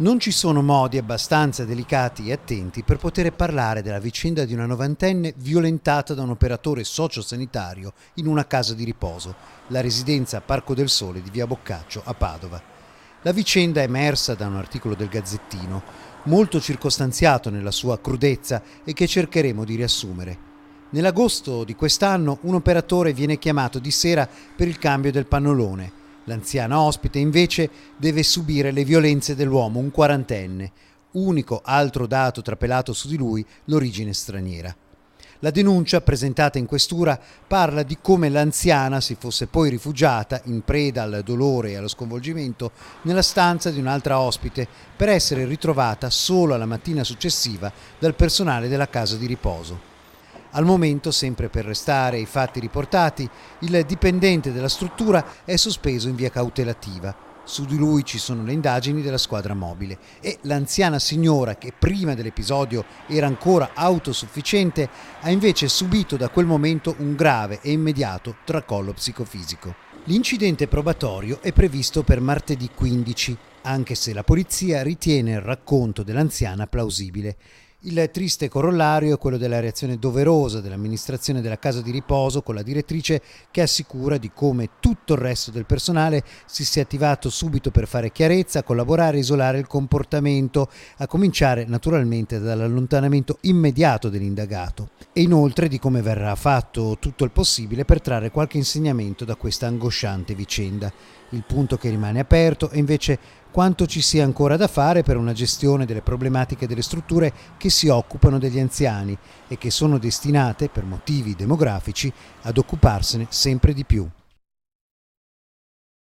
Non ci sono modi abbastanza delicati e attenti per poter parlare della vicenda di una novantenne violentata da un operatore sociosanitario in una casa di riposo, la residenza Parco del Sole di via Boccaccio a Padova. La vicenda è emersa da un articolo del Gazzettino, molto circostanziato nella sua crudezza e che cercheremo di riassumere. Nell'agosto di quest'anno un operatore viene chiamato di sera per il cambio del pannolone. L'anziana ospite invece deve subire le violenze dell'uomo, un quarantenne, unico altro dato trapelato su di lui, l'origine straniera. La denuncia presentata in questura parla di come l'anziana si fosse poi rifugiata, in preda al dolore e allo sconvolgimento, nella stanza di un'altra ospite per essere ritrovata solo alla mattina successiva dal personale della casa di riposo. Al momento, sempre per restare ai fatti riportati, il dipendente della struttura è sospeso in via cautelativa. Su di lui ci sono le indagini della squadra mobile e l'anziana signora, che prima dell'episodio era ancora autosufficiente, ha invece subito da quel momento un grave e immediato tracollo psicofisico. L'incidente probatorio è previsto per martedì 15, anche se la polizia ritiene il racconto dell'anziana plausibile. Il triste corollario è quello della reazione doverosa dell'amministrazione della casa di riposo con la direttrice, che assicura di come tutto il resto del personale si sia attivato subito per fare chiarezza, collaborare e isolare il comportamento, a cominciare naturalmente dall'allontanamento immediato dell'indagato, e inoltre di come verrà fatto tutto il possibile per trarre qualche insegnamento da questa angosciante vicenda. Il punto che rimane aperto è invece quanto ci sia ancora da fare per una gestione delle problematiche delle strutture che si occupano degli anziani e che sono destinate, per motivi demografici, ad occuparsene sempre di più.